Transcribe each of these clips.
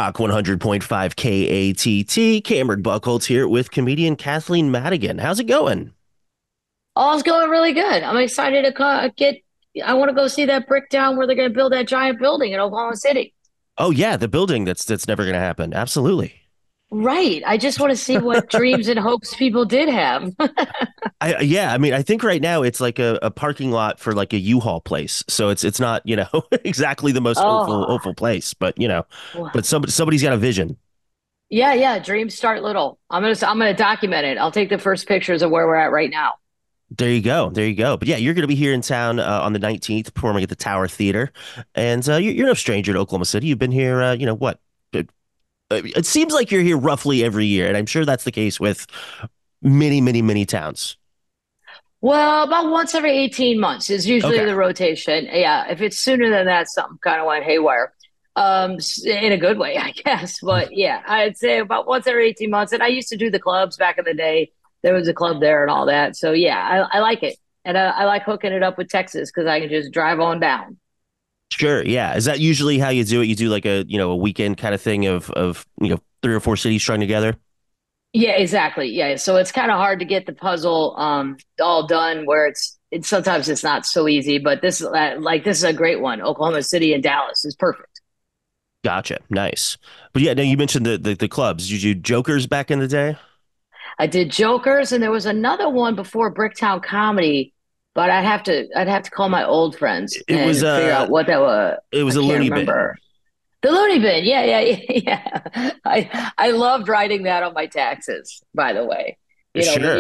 Rock 100.5 KATT. Cameron Buchholtz here with comedian Kathleen Madigan. How's it going? All's going really good. I'm excited to get. I want to go see that brick town where they're going to build that giant building in Oklahoma City. Oh yeah, the building that's never going to happen. Absolutely. Right. I just want to see what dreams and hopes people did have. I mean, I think right now it's like a parking lot for like a U-Haul place. So it's not, exactly the most Oh, hopeful place, but well, but somebody's got a vision. yeah, yeah. Dreams start little. I'm gonna document it. I'll take the first pictures of where we're at right now. There you go. There you go. But yeah, you're going to be here in town on the 19th performing at the Tower Theater. And you're no stranger to Oklahoma City. You've been here, what? It seems like you're here roughly every year, and I'm sure that's the case with many towns. Well, about once every 18 months is usually Okay. the rotation. Yeah, if it's sooner than that, something kind of went haywire. In a good way, I guess. But yeah, I'd say about once every 18 months. And I used to do the clubs back in the day. There was a club there and all that. So yeah, I like it. And I like hooking it up with Texas because I can just drive on down. Sure. Yeah. Is that usually how you do it? You do like a weekend kind of thing of three or four cities strung together? Yeah, exactly. Yeah. So it's kind of hard to get the puzzle all done where it's sometimes it's not so easy, but this is a great one. Oklahoma City and Dallas is perfect. Gotcha. Nice. But yeah, now you mentioned the clubs. Did you do Jokers back in the day? I did Jokers, and there was another one before Bricktown Comedy, but I'd have to call my old friends It was and figure out what that was. it was I a can't loony bin. remember. The Looney Bin. Yeah, yeah, yeah. I loved writing that on my taxes, by the way. You know, when Sure.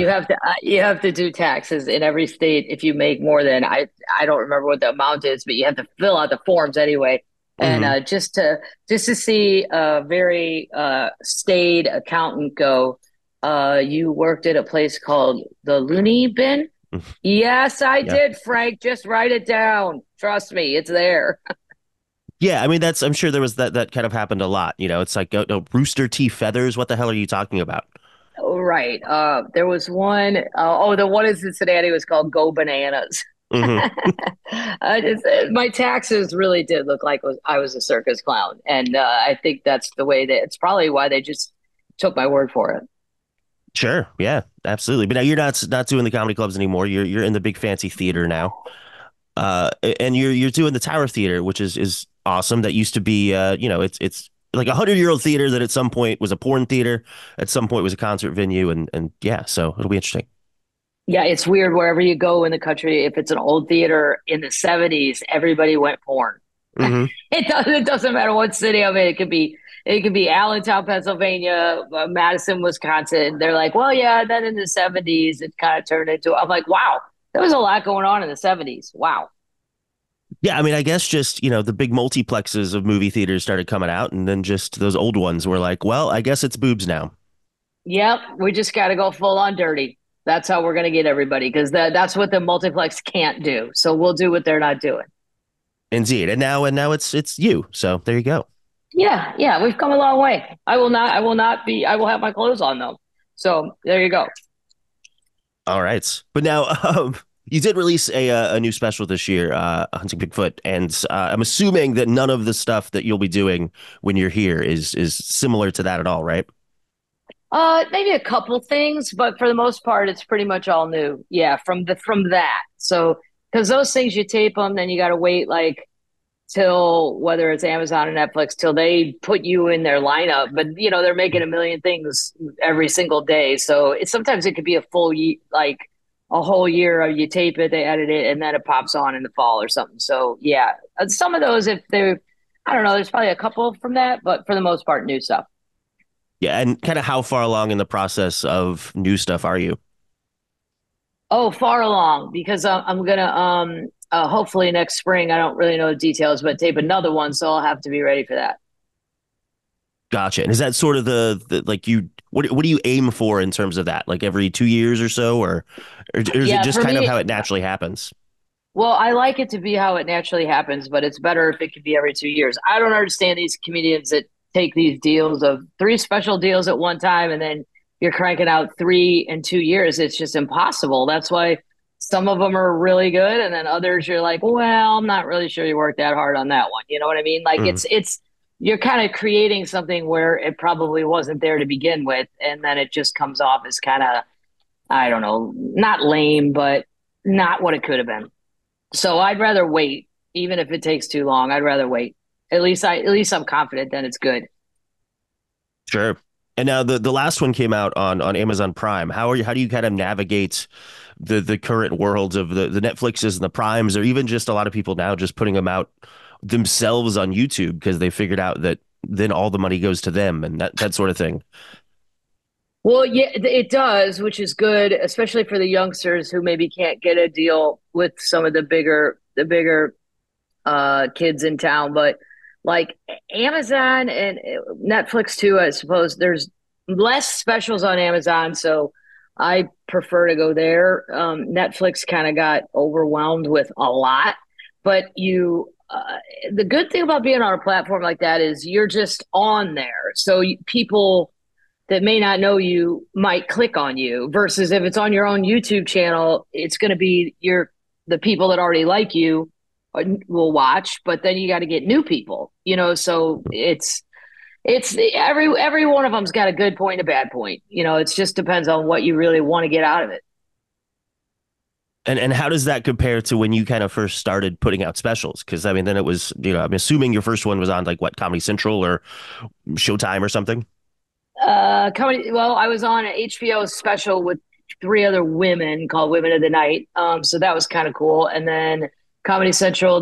you have to do taxes in every state if you make more than I don't remember what the amount is, but you have to fill out the forms anyway. And Hmm. just to see a very staid accountant go, you worked at a place called the Looney Bin? Yes, I Yeah. did, Frank. Just write it down. Trust me, it's there. Yeah, I mean that's I'm sure there was that kind of happened a lot. It's like Rooster T. Feathers. What the hell are you talking about? Oh, right. There was one. Oh, the one in Cincinnati was called Go Bananas. Hmm. My taxes really did look like I was a circus clown, and I think that's the way that it's probably why they just took my word for it. Sure. Yeah, absolutely. But now you're not doing the comedy clubs anymore. You're in the big fancy theater now. And you're doing the Tower Theater, which is awesome. That used to be it's like 100-year-old theater that at some point was a porn theater, at some point was a concert venue, and yeah, so it'll be interesting. Yeah, it's weird wherever you go in the country. If it's an old theater in the '70s, everybody went porn. Hmm. It doesn't matter what city of it. It could be Allentown, Pennsylvania, Madison, Wisconsin. They're like, well, yeah. Then in the '70s, it kind of turned into. I'm like, wow, there was a lot going on in the '70s. Wow. Yeah, I mean, I guess just the big multiplexes of movie theaters started coming out, and then just those old ones were like, well, I guess it's boobs now. Yep, we just got to go full on dirty. That's how we're gonna get everybody because that's what the multiplex can't do. So we'll do what they're not doing. Indeed, and now it's you. So there you go. Yeah, yeah, we've come a long way. I will have my clothes on though. So there you go. All right. But now, you did release a new special this year, Hunting Bigfoot, and I'm assuming that none of the stuff that you'll be doing when you're here is similar to that at all, right? Maybe a couple things, but for the most part, it's pretty much all new. Yeah, from that. So because those things you tape them, then you got to wait like till whether it's Amazon or Netflix till they put you in their lineup. But they're making a million things every single day, so sometimes it could be a like a whole year of you tape it, they edit it, and then it pops on in the fall or something. So yeah, some of those if they're I don't know, there's probably a couple from that, but for the most part, new stuff. Yeah, and kind of how far along in the process of new stuff are you? Oh, far along because I'm gonna hopefully next spring. I don't really know the details, but tape another one, so I'll have to be ready for that. Gotcha. And is that sort of the like you what do you aim for in terms of that? Like every 2 years or so, or is it Yeah, just for kind of me, how it naturally happens? well, I like it to be how it naturally happens, but it's better if it can be every 2 years. I don't understand these comedians that take these deals of three special deals at one time and then you're cranking out three in 2 years. It's just impossible. That's why some of them are really good, and then others you're like, well, I'm not really sure you worked that hard on that one. You know what I mean? Like Mm. it's you're kind of creating something where it probably wasn't there to begin with, and then it just comes off as kind of, I don't know, not lame, but not what it could have been. So I'd rather wait, even if it takes too long. I'd rather wait. At least I'm confident that it's good. Sure. And now the last one came out on Amazon Prime. How do you kind of navigate the current worlds of the Netflixes and the Primes, or even just a lot of people now just putting them out themselves on YouTube because they figured out that then all the money goes to them and that sort of thing. Well, yeah, it does, which is good, especially for the youngsters who maybe can't get a deal with some of the bigger kids in town. But like Amazon and Netflix too, I suppose there's less specials on Amazon, so I prefer to go there. Netflix kind of got overwhelmed with a lot, but the good thing about being on a platform like that is you're just on there, so people that may not know you might click on you versus if it's on your own YouTube channel, it's going to be the people that already like you will watch, but then you got to get new people, so it's every one of them's got a good point and a bad point. It just depends on what you really want to get out of it. And how does that compare to when you kind of first started putting out specials? Because I mean, then it was, I'm assuming your first one was on like what, Comedy Central or Showtime or something. Comedy. Well, I was on an HBO special with three other women called Women of the Night. So that was kind of cool. And then Comedy Central,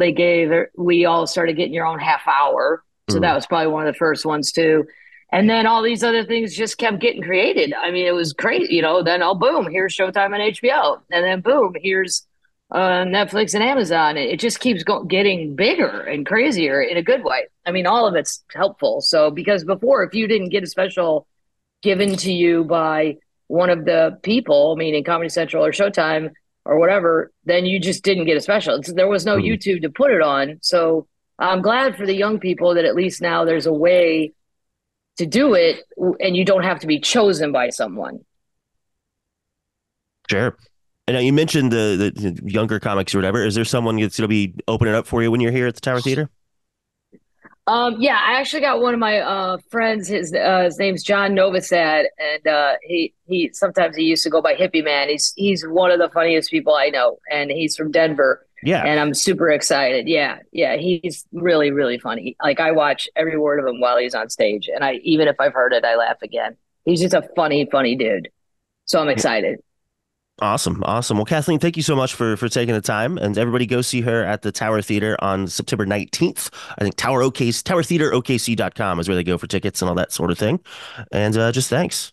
we all started getting your own half hour. So that Mm, was probably one of the first ones too. And then all these other things just kept getting created. I mean, it was crazy, Then boom, here's Showtime and HBO, and then boom, here's Netflix and Amazon. It just keeps getting bigger and crazier in a good way. I mean, all of it's helpful. So because before, if you didn't get a special given to you by one of the people, meaning Comedy Central or Showtime or whatever, then you just didn't get a special. There was no mm. YouTube to put it on. So I'm glad for the young people that at least now there's a way to do it and you don't have to be chosen by someone. Sure. And now you mentioned the younger comics or whatever. Is there someone that's going to be opening up for you when you're here at the Tower Theater? Yeah, I actually got one of my friends. His name's John Novosad, and he sometimes he used to go by Hippie Man. He's one of the funniest people I know, and he's from Denver, Yeah. and I'm super excited. Yeah, yeah, he's really really funny. Like I watch every word of him while he's on stage, and I even if I've heard it, I laugh again. He's just a funny dude. So I'm excited. Awesome. Awesome. Well, Kathleen, thank you so much for taking the time. And everybody go see her at the Tower Theater on September 19th. I think TowerTheaterOKC.com is where they go for tickets and all that sort of thing. And just thanks.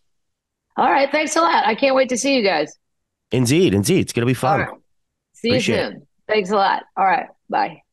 All right, thanks a lot. I can't wait to see you guys. Indeed. Indeed. It's going to be All fun. right, see you Appreciate it. soon. Thanks a lot. All right, bye.